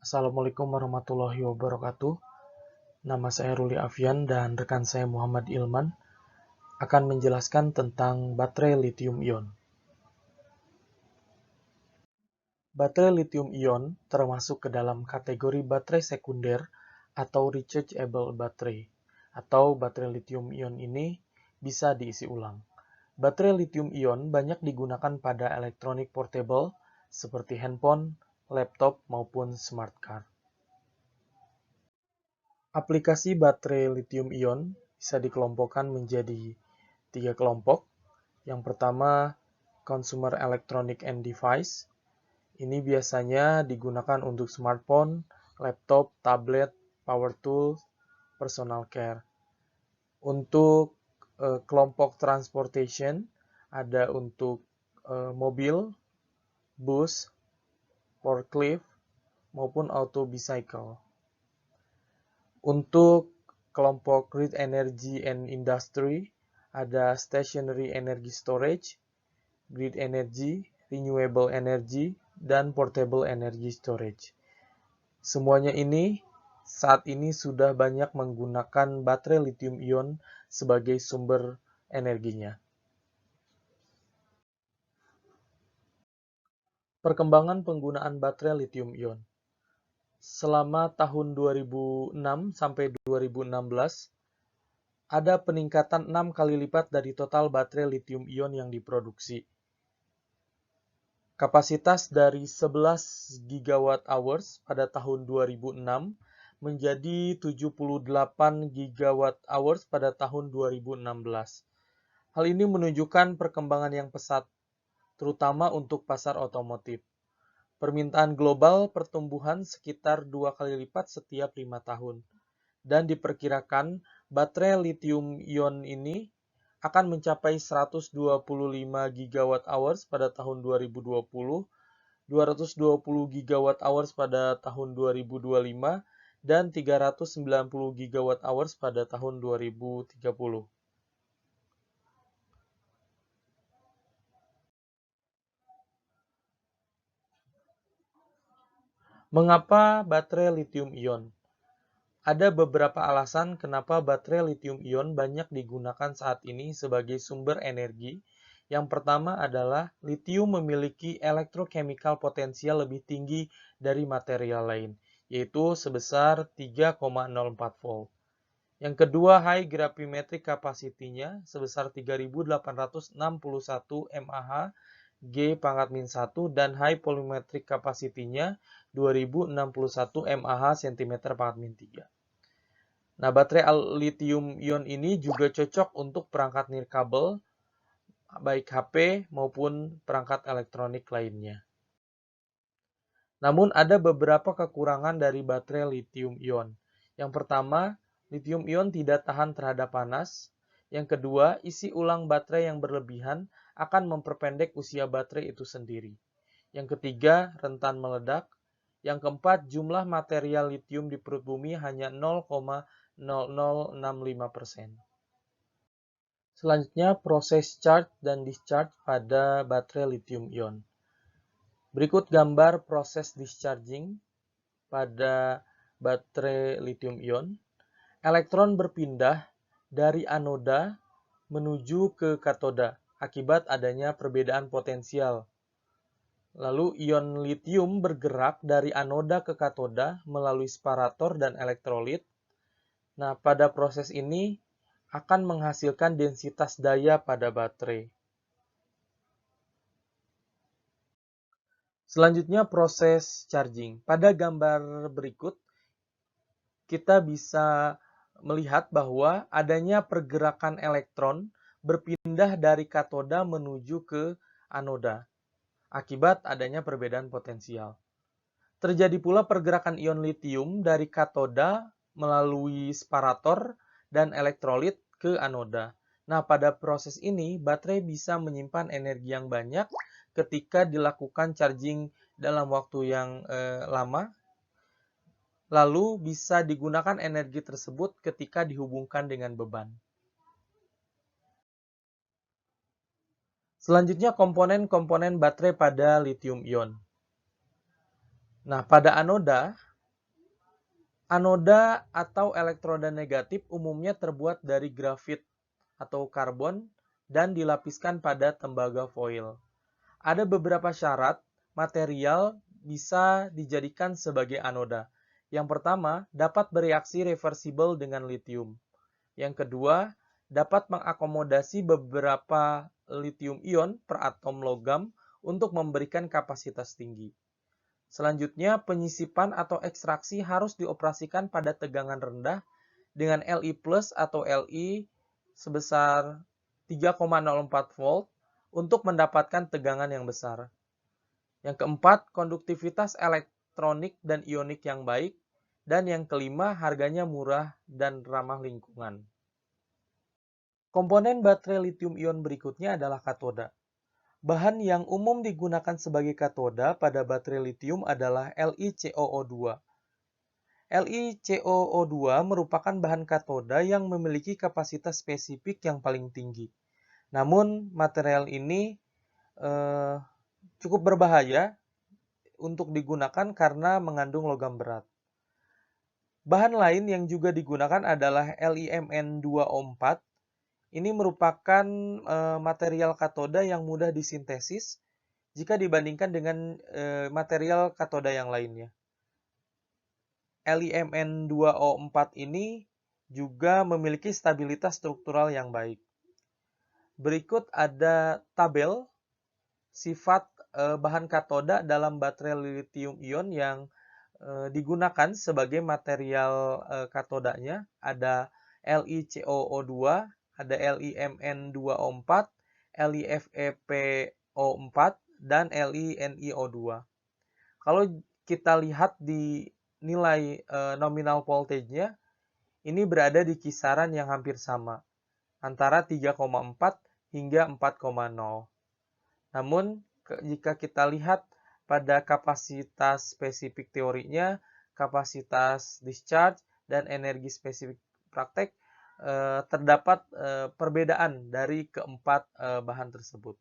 Assalamualaikum warahmatullahi wabarakatuh. Nama saya Ruli Afian dan rekan saya Muhammad Ilman akan menjelaskan tentang baterai lithium-ion. Baterai lithium-ion termasuk ke dalam kategori baterai sekunder atau rechargeable battery, atau baterai lithium-ion ini bisa diisi ulang. Baterai lithium-ion banyak digunakan pada elektronik portable seperti handphone, laptop, maupun smart car. Aplikasi baterai lithium-ion bisa dikelompokkan menjadi 3 kelompok. Yang pertama, consumer electronic and device. Ini biasanya digunakan untuk smartphone, laptop, tablet, power tools, personal care. Untuk kelompok transportation, ada untuk mobil, bus, forklift, maupun auto bicycle. Untuk kelompok grid energy and industry, ada stationary energy storage, grid energy, renewable energy, dan portable energy storage. Semuanya ini saat ini sudah banyak menggunakan baterai lithium-ion sebagai sumber energinya. Perkembangan penggunaan baterai lithium-ion. Selama tahun 2006 sampai 2016, ada peningkatan 6 kali lipat dari total baterai lithium-ion yang diproduksi. Kapasitas dari 11 gigawatt hours pada tahun 2006 menjadi 78 gigawatt hours pada tahun 2016. Hal ini menunjukkan perkembangan yang pesat, terutama untuk pasar otomotif. Permintaan global pertumbuhan sekitar 2 kali lipat setiap 5 tahun. Dan diperkirakan baterai lithium-ion ini akan mencapai 125 gigawatt hours pada tahun 2020, 220 gigawatt hours pada tahun 2025, dan 390 gigawatt hours pada tahun 2030. Mengapa baterai lithium-ion? Ada beberapa alasan kenapa baterai lithium-ion banyak digunakan saat ini sebagai sumber energi. Yang pertama adalah lithium memiliki electrochemical potensial lebih tinggi dari material lain, yaitu sebesar 3,04 volt. Yang kedua, high gravimetric capacity-nya sebesar 3.861 mAh G⁻⁻1 dan high volumetric capacity-nya 2061 mAh cm²3. Nah, baterai lithium-ion ini juga cocok untuk perangkat nirkabel, baik HP maupun perangkat elektronik lainnya. Namun ada beberapa kekurangan dari baterai lithium-ion. Yang pertama, lithium-ion tidak tahan terhadap panas. Yang kedua, isi ulang baterai yang berlebihan akan memperpendek usia baterai itu sendiri. Yang ketiga, rentan meledak. Yang keempat, jumlah material lithium di perut bumi hanya 0,0065%. Selanjutnya, proses charge dan discharge pada baterai lithium-ion. Berikut gambar proses discharging pada baterai lithium-ion. Elektron berpindah dari anoda menuju ke katoda akibat adanya perbedaan potensial. Lalu ion lithium bergerak dari anoda ke katoda melalui separator dan elektrolit. Nah, pada proses ini akan menghasilkan densitas daya pada baterai. Selanjutnya proses charging. Pada gambar berikut, kita bisa melihat bahwa adanya pergerakan elektron berpindah dari katoda menuju ke anoda akibat adanya perbedaan potensial. Terjadi pula pergerakan ion lithium dari katoda melalui separator dan elektrolit ke anoda. Nah, pada proses ini, baterai bisa menyimpan energi yang banyak ketika dilakukan charging dalam waktu yang lama. Lalu bisa digunakan energi tersebut ketika dihubungkan dengan beban. Selanjutnya komponen-komponen baterai pada lithium-ion. Nah, pada anoda Anoda atau elektroda negatif umumnya terbuat dari grafit atau karbon dan dilapiskan pada tembaga foil. Ada beberapa syarat material bisa dijadikan sebagai anoda. Yang pertama, dapat bereaksi reversibel dengan litium. Yang kedua, dapat mengakomodasi beberapa litium ion per atom logam untuk memberikan kapasitas tinggi. Selanjutnya, penyisipan atau ekstraksi harus dioperasikan pada tegangan rendah dengan Li plus atau Li sebesar 3,04 volt untuk mendapatkan tegangan yang besar. Yang keempat, konduktivitas elektronik dan ionik yang baik. Dan yang kelima, harganya murah dan ramah lingkungan. Komponen baterai lithium-ion berikutnya adalah katoda. Bahan yang umum digunakan sebagai katoda pada baterai lithium adalah LiCOO2. LiCOO2 merupakan bahan katoda yang memiliki kapasitas spesifik yang paling tinggi. Namun, material ini cukup berbahaya untuk digunakan karena mengandung logam berat. Bahan lain yang juga digunakan adalah LiMn2O4. Ini merupakan material katoda yang mudah disintesis jika dibandingkan dengan material katoda yang lainnya. LiMn2O4 ini juga memiliki stabilitas struktural yang baik. Berikut ada tabel sifat bahan katoda dalam baterai lithium-ion yang digunakan sebagai material katodanya. Ada LiCOO2, ada LiMn2O4, LiFePO4, dan LiNiO2. Kalau kita lihat di nilai nominal voltage-nya, ini berada di kisaran yang hampir sama, antara 3,4 hingga 4,0. Namun, jika kita lihat pada kapasitas spesifik teorinya, kapasitas discharge, dan energi spesifik praktek, terdapat perbedaan dari keempat bahan tersebut.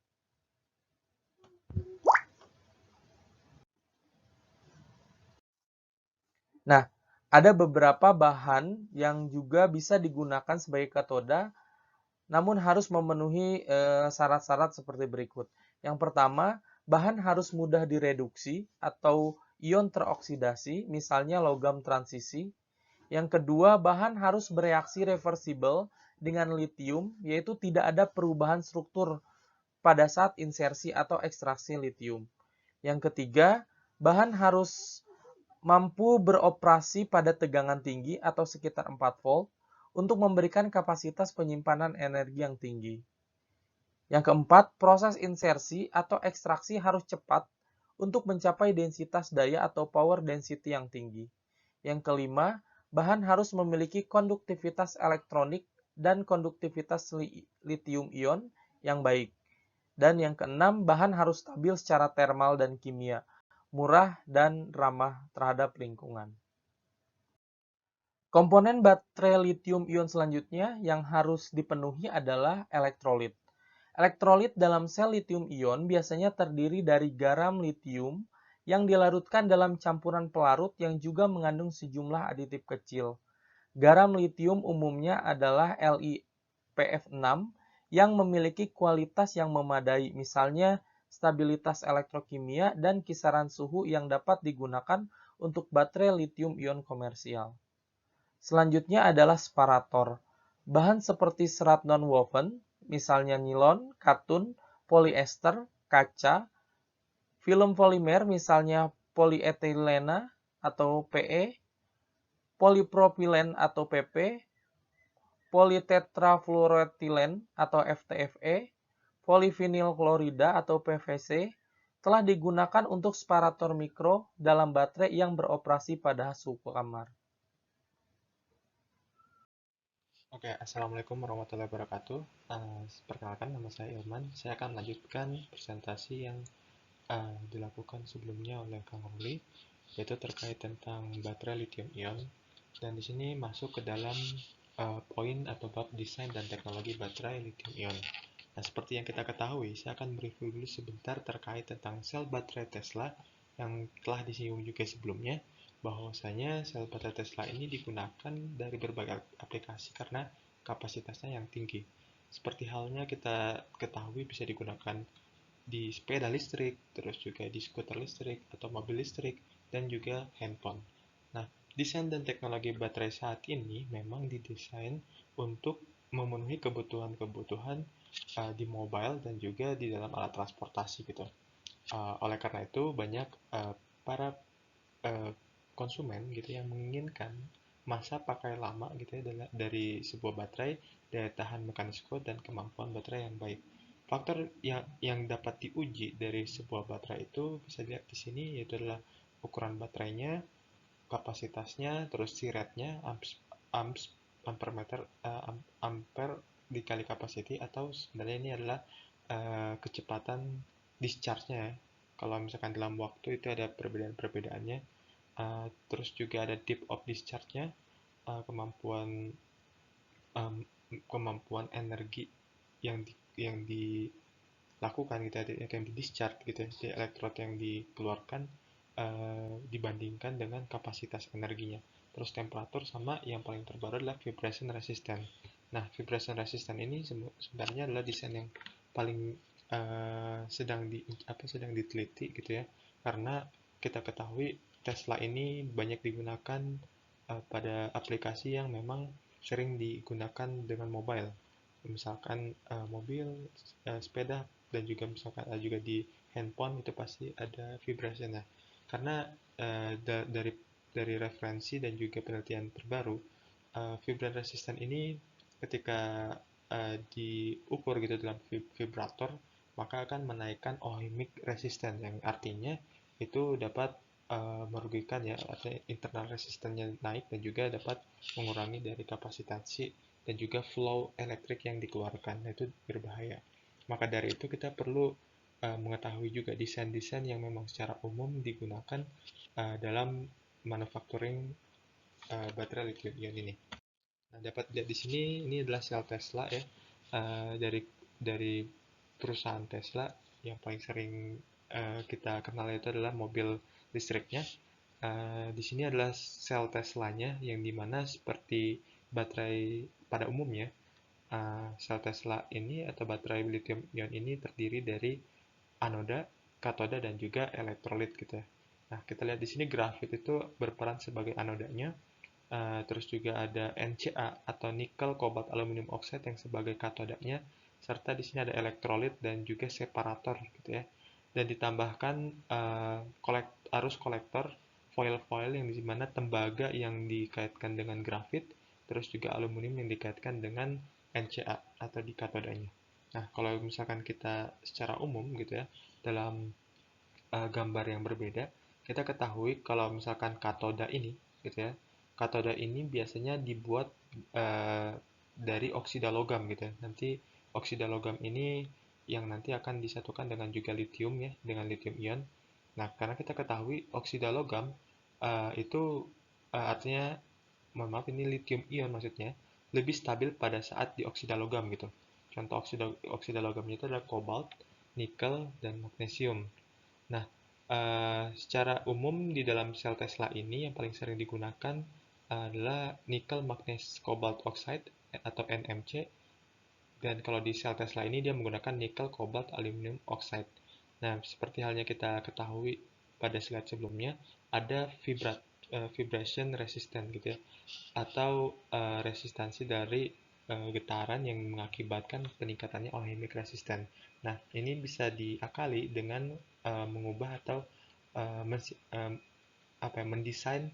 Nah, ada beberapa bahan yang juga bisa digunakan sebagai katoda, namun harus memenuhi syarat-syarat seperti berikut. Yang pertama, bahan harus mudah direduksi atau ion teroksidasi, misalnya logam transisi. Yang kedua, bahan harus bereaksi reversibel dengan litium, yaitu tidak ada perubahan struktur pada saat insersi atau ekstraksi litium. Yang ketiga, bahan harus mampu beroperasi pada tegangan tinggi atau sekitar 4 volt untuk memberikan kapasitas penyimpanan energi yang tinggi. Yang keempat, proses insersi atau ekstraksi harus cepat untuk mencapai densitas daya atau power density yang tinggi. Yang kelima, bahan harus memiliki konduktivitas elektronik dan konduktivitas lithium-ion yang baik. Dan yang keenam, bahan harus stabil secara termal dan kimia, murah dan ramah terhadap lingkungan. Komponen baterai lithium-ion selanjutnya yang harus dipenuhi adalah elektrolit. Elektrolit dalam sel lithium-ion biasanya terdiri dari garam litium yang dilarutkan dalam campuran pelarut yang juga mengandung sejumlah aditif kecil. Garam litium umumnya adalah LiPF6 yang memiliki kualitas yang memadai, misalnya stabilitas elektrokimia dan kisaran suhu yang dapat digunakan untuk baterai lithium-ion komersial. Selanjutnya adalah separator. Bahan seperti serat non-woven, misalnya nilon, katun, polyester, kaca, film polimer, misalnya polietilena atau PE, polipropilen atau PP, politetrafluoroetilen atau FTFE, polivinil klorida atau PVC, telah digunakan untuk separator mikro dalam baterai yang beroperasi pada suhu kamar. Oke, Assalamualaikum warahmatullahi wabarakatuh. Perkenalkan, nama saya Ilman. Saya akan melanjutkan presentasi yang dilakukan sebelumnya oleh Kang Ruli, yaitu terkait tentang baterai lithium-ion. Dan di sini masuk ke dalam poin atau bab desain dan teknologi baterai lithium-ion. Nah, seperti yang kita ketahui, saya akan mereview dulu sebentar terkait tentang sel baterai Tesla yang telah disinggung juga sebelumnya. bahwasanya sel baterai Tesla ini digunakan dari berbagai aplikasi karena kapasitasnya yang tinggi. Seperti halnya kita ketahui bisa digunakan di sepeda listrik, terus juga di skuter listrik atau mobil listrik, dan juga handphone. Nah, desain dan teknologi baterai saat ini memang didesain untuk memenuhi kebutuhan-kebutuhan di mobile dan juga di dalam alat transportasi gitu. Oleh karena itu, banyak para konsumen gitu yang menginginkan masa pakai lama gitu ya dari sebuah baterai, daya tahan mekanisme dan kemampuan baterai yang baik. Faktor yang dapat diuji dari sebuah baterai itu bisa dilihat di sini, yaitu adalah ukuran baterainya, kapasitasnya, terus C rate-nya, amps, ampere meter, ampere dikali capacity, atau sebenarnya ini adalah kecepatan discharge-nya ya. Kalau misalkan dalam waktu itu ada perbedaan-perbedaannya. Terus juga ada depth of discharge-nya, kemampuan um, kemampuan energi yang dilakukan gitu ya, yang di discharge gitu ya, di elektrod yang dikeluarkan dibandingkan dengan kapasitas energinya. Terus temperatur, sama yang paling terbaru adalah vibration resistant. Nah, vibration resistant ini sebenarnya adalah desain yang paling sedang diteliti gitu ya, karena kita ketahui Tesla ini banyak digunakan pada aplikasi yang memang sering digunakan dengan mobile, misalkan mobil, sepeda, dan juga misalkan juga di handphone itu pasti ada vibration-nya. Karena dari referensi dan juga penelitian terbaru, vibration resistant ini ketika diukur gitu dalam vibrator, maka akan menaikkan ohmic resistance, yang artinya itu dapat merugikan ya, artinya internal resistannya naik dan juga dapat mengurangi dari kapasitansi dan juga flow elektrik yang dikeluarkan. Nah, itu berbahaya. Maka dari itu kita perlu mengetahui juga desain-desain yang memang secara umum digunakan dalam manufacturing baterai lithium ion ini. Nah, dapat dilihat di sini, ini adalah sel Tesla ya. Dari perusahaan Tesla, yang paling sering kita kenal itu adalah mobil listriknya. Di sini adalah sel Teslanya, yang dimana seperti baterai pada umumnya, sel Tesla ini atau baterai lithium ion ini terdiri dari anoda, katoda, dan juga elektrolit gitu ya. Nah, kita lihat di sini grafit itu berperan sebagai anodanya. Terus juga ada NCA atau nikel cobalt aluminium oxide yang sebagai katodanya, serta di sini ada elektrolit dan juga separator gitu ya. Dan ditambahkan arus kolektor, foil-foil yang dimana tembaga yang dikaitkan dengan grafit, terus juga aluminium yang dikaitkan dengan NCA atau di katodanya. Nah, kalau misalkan kita secara umum gitu ya, dalam gambar yang berbeda, kita ketahui kalau misalkan katoda ini gitu ya, katoda ini biasanya dibuat dari oksida logam gitu ya. Nanti oksida logam ini yang nanti akan disatukan dengan juga lithium ya, dengan lithium ion. Nah, karena kita ketahui oksida logam itu artinya, mohon maaf, ini lithium ion maksudnya, lebih stabil pada saat dioksida logam gitu. Contoh oksida logamnya itu adalah kobalt, nikel, dan magnesium. Nah, secara umum di dalam sel Tesla ini yang paling sering digunakan adalah nickel manganese cobalt oxide atau NMC. Dan kalau di sel Tesla ini dia menggunakan nickel cobalt aluminium oxide. Nah, seperti halnya kita ketahui pada slide sebelumnya, ada vibration resistant gitu ya, atau resistansi dari getaran yang mengakibatkan peningkatannya ohmic resistance. Nah, ini bisa diakali dengan mengubah atau uh, mendesain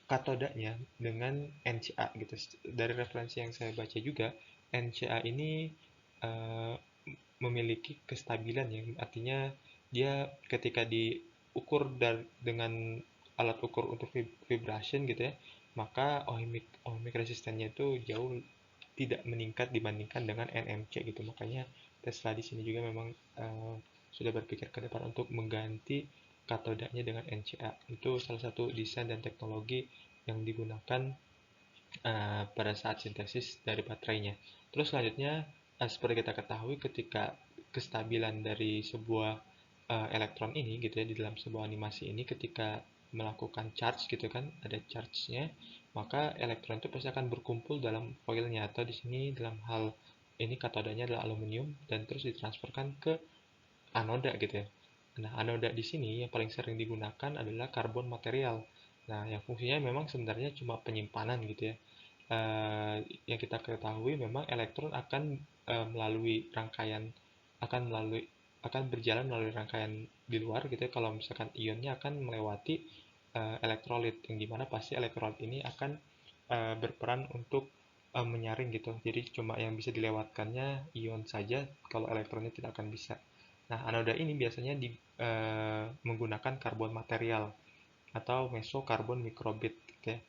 katodanya dengan NCA gitu. Dari referensi yang saya baca juga, NCA ini uh, memiliki kestabilan ya, artinya dia ketika diukur dengan alat ukur untuk vibration gitu ya, maka ohmic resistannya itu jauh tidak meningkat dibandingkan dengan NMC gitu. Makanya Tesla di sini juga memang sudah berpikir ke depan untuk mengganti katodanya dengan NCA. Itu salah satu desain dan teknologi yang digunakan pada saat sintesis dari baterainya. Terus selanjutnya, seperti kita ketahui, ketika kestabilan dari sebuah elektron ini gitu ya, di dalam sebuah animasi ini, ketika melakukan charge gitu kan, ada charge-nya, maka elektron itu pasti akan berkumpul dalam foilnya, atau di sini dalam hal ini katodanya adalah aluminium, dan terus ditransferkan ke anoda gitu ya. Nah, anoda di sini yang paling sering digunakan adalah karbon material. Nah, yang fungsinya memang sebenarnya cuma penyimpanan gitu ya. Eh, yang kita ketahui memang elektron akan melalui rangkaian akan melalui akan berjalan melalui rangkaian di luar gitu ya. Kalau misalkan ionnya akan melewati elektrolit, yang dimana pasti elektrolit ini akan berperan untuk menyaring gitu. Jadi cuma yang bisa dilewatkannya ion saja, kalau elektronnya tidak akan bisa. Nah, anoda ini biasanya menggunakan karbon material atau mesokarbon mikrobit gitu ya,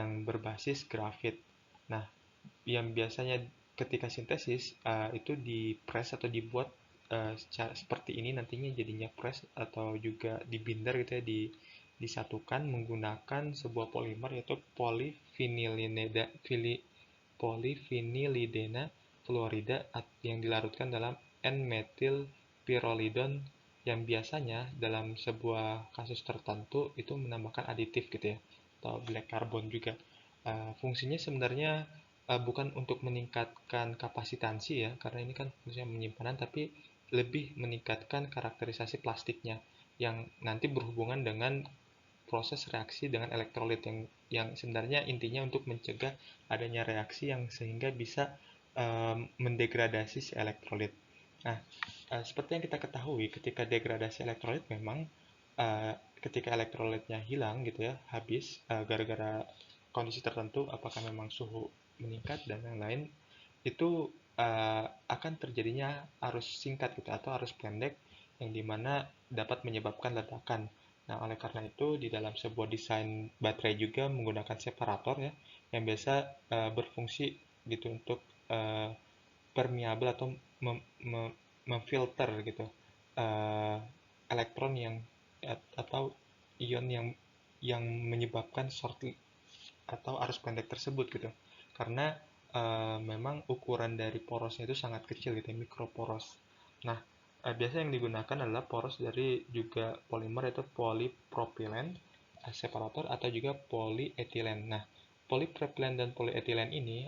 yang berbasis grafit. Nah, yang biasanya ketika sintesis itu di-press atau dibuat seperti ini, nantinya jadinya press atau juga di-binder gitu ya, disatukan menggunakan sebuah polimer, yaitu polyvinylidena fluorida yang dilarutkan dalam N-metil pyrrolidone, yang biasanya dalam sebuah kasus tertentu itu menambahkan aditif gitu ya, atau black carbon juga. Fungsinya sebenarnya bukan untuk meningkatkan kapasitansi ya, karena ini kan fungsinya penyimpanan, tapi lebih meningkatkan karakterisasi plastiknya yang nanti berhubungan dengan proses reaksi dengan elektrolit, yang sebenarnya intinya untuk mencegah adanya reaksi yang sehingga bisa mendegradasi si elektrolit. Nah, seperti yang kita ketahui, ketika degradasi elektrolit memang ketika elektrolitnya hilang gitu ya, habis gara-gara kondisi tertentu, apakah memang suhu meningkat dan lain-lain, itu akan terjadinya arus singkat gitu atau arus pendek, yang dimana dapat menyebabkan ledakan. Nah, oleh karena itu di dalam sebuah desain baterai juga menggunakan separator ya, yang biasa berfungsi gitu untuk uh, permeable atau memfilter gitu uh, elektron atau ion yang menyebabkan short atau arus pendek tersebut gitu. Karena memang ukuran dari porosnya itu sangat kecil gitu ya, mikroporos. Nah, biasa yang digunakan adalah poros dari juga polimer, yaitu polipropilen separator atau juga polyethylene. Nah, polypropylen dan polyethylene ini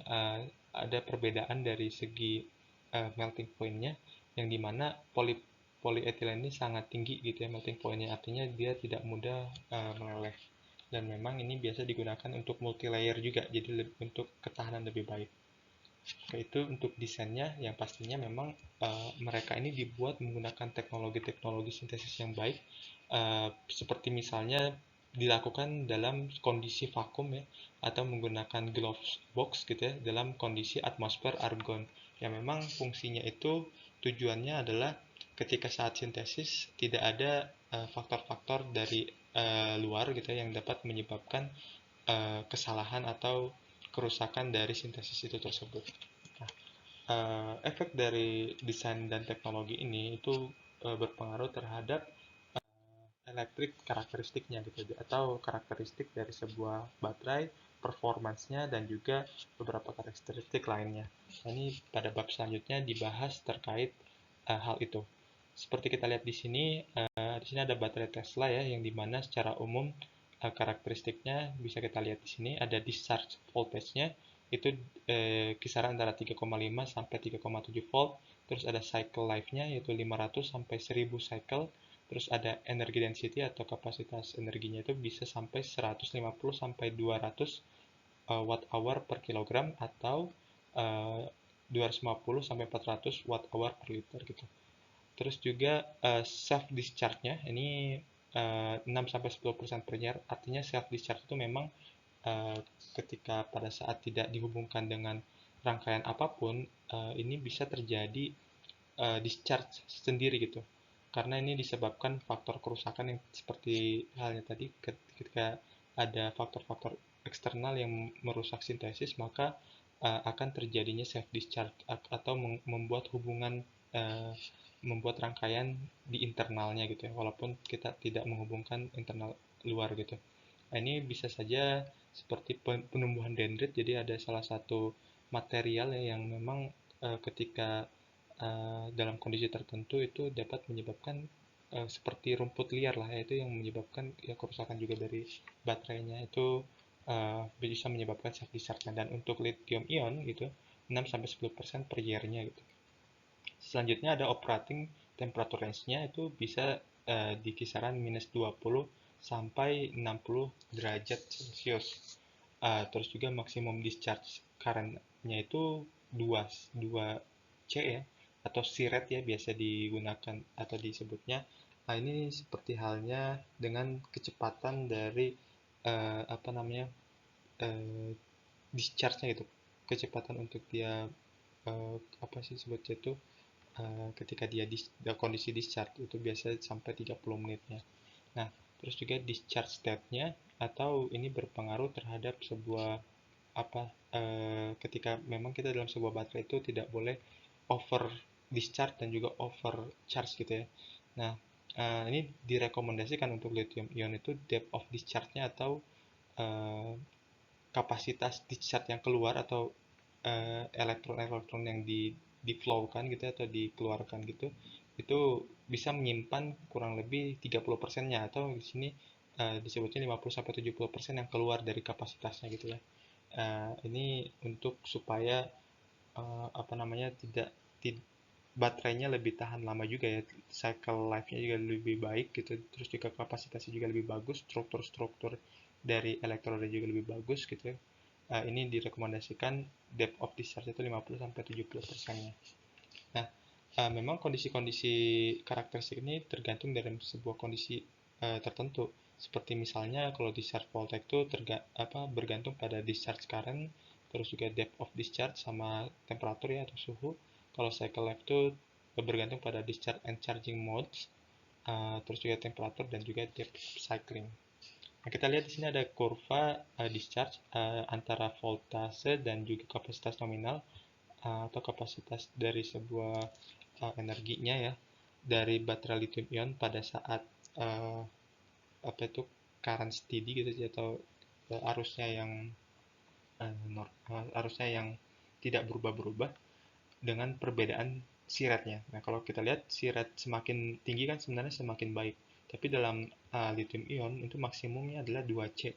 ada perbedaan dari segi melting point-nya, yang dimana polyethylene ini sangat tinggi gitu ya melting point-nya, artinya dia tidak mudah meleleh, dan memang ini biasa digunakan untuk multi layer juga, jadi untuk ketahanan lebih baik. Itu untuk desainnya, yang pastinya memang mereka ini dibuat menggunakan teknologi-teknologi sintesis yang baik, seperti misalnya dilakukan dalam kondisi vakum ya, atau menggunakan gloves box gitu ya, dalam kondisi atmosfer argon, yang memang fungsinya itu tujuannya adalah ketika saat sintesis tidak ada faktor-faktor dari luar gitu ya, yang dapat menyebabkan kesalahan atau kerusakan dari sintesis itu tersebut. Nah, efek dari desain dan teknologi ini itu berpengaruh terhadap elektrik karakteristiknya gitu, atau karakteristik dari sebuah baterai, performansnya, dan juga beberapa karakteristik lainnya. Nah, ini pada bab selanjutnya dibahas terkait hal itu. Seperti kita lihat di sini ada baterai Tesla ya, yang dimana secara umum karakteristiknya bisa kita lihat di sini. Ada discharge voltage-nya itu kisaran antara 3,5 sampai 3,7 volt. Terus ada cycle life-nya yaitu 500 sampai 1000 cycle. Terus ada energy density atau kapasitas energinya itu bisa sampai 150 sampai 200 watt hour per kilogram, atau 250 sampai 400 watt hour per liter gitu. Terus juga self discharge-nya ini 6 sampai 10% per year. Artinya self discharge itu memang uh, ketika pada saat tidak dihubungkan dengan rangkaian apapun, ini bisa terjadi discharge sendiri gitu. Karena ini disebabkan faktor kerusakan yang seperti halnya tadi, ketika ada faktor-faktor eksternal yang merusak sintesis, maka akan terjadinya self discharge atau membuat hubungan uh, membuat rangkaian di internalnya gitu ya, walaupun kita tidak menghubungkan internal luar gitu. Nah, ini bisa saja seperti penumbuhan dendrit, jadi ada salah satu material ya, yang memang ketika dalam kondisi tertentu itu dapat menyebabkan seperti rumput liar lah, yaitu yang menyebabkan ya kerusakan juga dari baterainya itu bisa menyebabkan self discharge. Dan untuk lithium ion gitu 6-10% per year-nya gitu. Selanjutnya ada operating temperature range-nya, itu bisa di kisaran minus 20 sampai 60 derajat Celcius. Terus juga maksimum discharge current-nya itu 2 C ya, atau siret ya biasa digunakan atau disebutnya. Nah, ini seperti halnya dengan kecepatan dari apa namanya discharge-nya gitu. Kecepatan untuk dia apa sih sebutnya itu ketika dia kondisi discharge itu biasa sampai 30 menitnya. Nah, terus juga discharge state-nya, atau ini berpengaruh terhadap sebuah apa ketika memang kita dalam sebuah baterai itu tidak boleh over discharge dan juga over charge gitu ya. Nah, ini direkomendasikan untuk lithium ion itu depth of discharge-nya, atau eh, kapasitas discharge yang keluar, atau elektron-elektron yang di flow kan gitu atau dikeluarkan gitu, itu bisa menyimpan kurang lebih 30%-nya, atau di sini disebutnya 50-70% yang keluar dari kapasitasnya gitu ya. Ini untuk supaya apa namanya baterainya lebih tahan lama juga ya, cycle life-nya juga lebih baik gitu, terus juga kapasitasnya juga lebih bagus, struktur-struktur dari elektrodnya juga lebih bagus gitu ya. Ini direkomendasikan depth of discharge itu 50-70%-nya. Nah, memang kondisi-kondisi karakteristik ini tergantung dari sebuah kondisi tertentu. Seperti misalnya kalau discharge voltage itu bergantung pada discharge current, terus juga depth of discharge sama temperatur ya atau suhu. Kalau cycle life itu bergantung pada discharge and charging modes, terus juga temperatur dan juga depth of cycling. Nah, kita lihat di sini ada kurva discharge antara voltase dan juga kapasitas nominal atau kapasitas dari sebuah energinya ya, dari baterai lithium ion pada saat uh, apa itu current steady gitu atau arusnya yang arusnya yang tidak berubah-berubah dengan perbedaan siratnya. Nah, kalau kita lihat sirat semakin tinggi kan sebenarnya semakin baik. Tapi dalam lithium ion itu maksimumnya adalah 2C.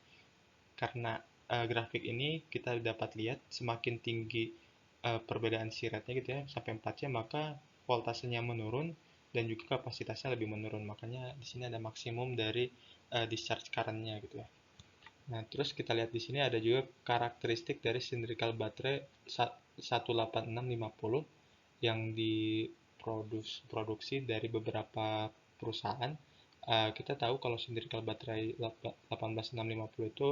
Karena grafik ini kita dapat lihat semakin tinggi perbedaan siratnya gitu ya sampai 4C, maka voltasenya menurun dan juga kapasitasnya lebih menurun. Makanya di sini ada maksimum dari discharge current-nya gitu ya. Nah, terus kita lihat di sini ada juga karakteristik dari cylindrical baterai 18650 yang diproduksi dari beberapa perusahaan. Kita tahu kalau cylindrical baterai 18650 itu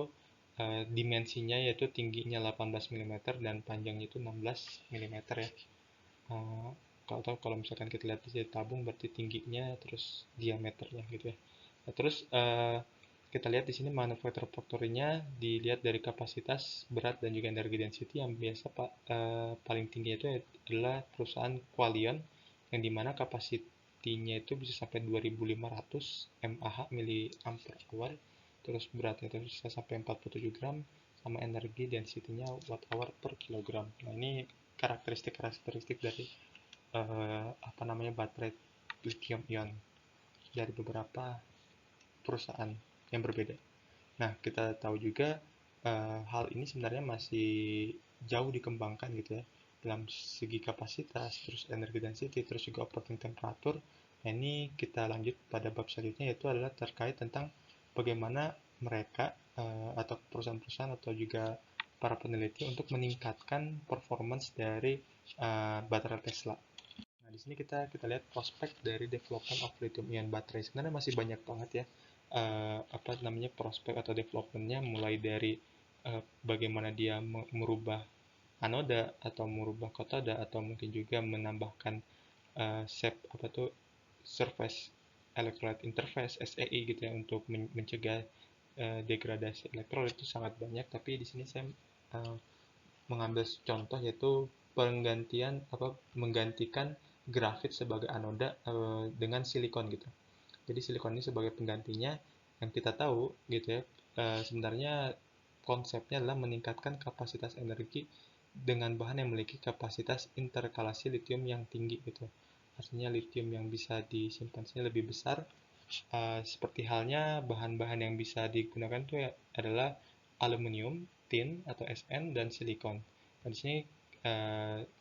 dimensinya yaitu tingginya 18 mm dan panjangnya itu 16 mm ya. Uh, kalau misalkan kita lihat di tabung berarti tingginya terus diameternya gitu ya. Nah, terus kita lihat di sini manufacturer factory-nya dilihat dari kapasitas, berat dan juga energi density, yang biasa paling tinggi itu adalah perusahaan Qualion yang dimana kapasitinya itu bisa sampai 2500 mAh milliampere hour, terus beratnya itu bisa sampai 47 gram, sama energi density-nya watt hour per kilogram. Nah, ini karakteristik dari apa namanya baterai lithium ion dari beberapa perusahaan yang berbeda. Nah, kita tahu juga hal ini sebenarnya masih jauh dikembangkan gitu ya dalam segi kapasitas, terus energi density, terus juga operating temperature. Nah, ini kita lanjut pada bab selanjutnya, yaitu adalah terkait tentang bagaimana mereka atau perusahaan-perusahaan atau juga para peneliti untuk meningkatkan performance dari baterai Tesla. Nah, di sini kita lihat prospek dari development of lithium ion battery. Sebenarnya masih banyak banget ya apa namanya prospek atau developmentnya, mulai dari bagaimana dia merubah anoda atau merubah katoda atau mungkin juga menambahkan shape apa tuh surface electrolyte interface SEI gitu ya untuk mencegah degradasi elektrolit, itu sangat banyak. Tapi di sini saya uh, mengambil contoh yaitu penggantian menggantikan grafit sebagai anoda dengan silikon gitu. Jadi silikon ini sebagai penggantinya, yang kita tahu gitu ya sebenarnya konsepnya adalah meningkatkan kapasitas energi dengan bahan yang memiliki kapasitas interkalasi lithium yang tinggi gitu. artinya lithium yang bisa disimpan sini lebih besar. Seperti halnya bahan-bahan yang bisa digunakan itu adalah aluminium, tin atau Sn dan silikon. Nah,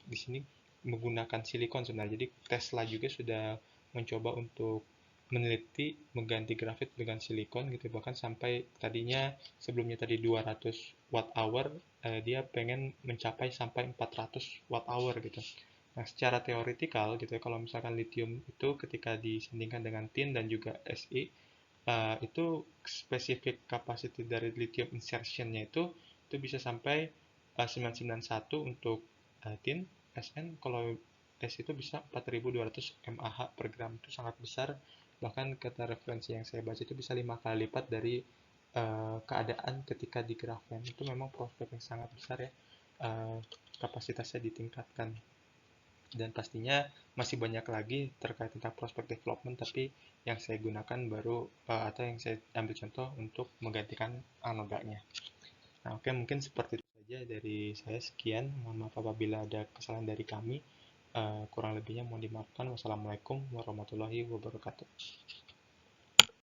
di sini menggunakan silikon sebenarnya. Jadi Tesla juga sudah mencoba untuk meneliti mengganti grafit dengan silikon gitu, bahkan sampai tadinya sebelumnya tadi 200 watt hour, dia pengen mencapai sampai 400 watt hour gitu. Nah, secara teoritikal gitu ya, kalau misalkan lithium itu ketika disandingkan dengan tin dan juga Si, itu spesifik capacity dari lithium insertion-nya itu bisa sampai 991 untuk tin, Sn. Kalau S itu bisa 4200 mAh per gram, itu sangat besar. Bahkan kata referensi yang saya baca itu bisa 5 kali lipat dari keadaan ketika di grafen. Itu memang prospek yang sangat besar ya, eh, kapasitasnya ditingkatkan. Dan pastinya masih banyak lagi terkait tentang prospek development, tapi yang saya gunakan baru atau yang saya ambil contoh untuk menggantikan anodanya. Nah, oke, mungkin seperti itu saja dari saya. Sekian, mohon maaf apabila ada kesalahan dari kami. Kurang lebihnya mohon dimaafkan. Wassalamualaikum warahmatullahi wabarakatuh.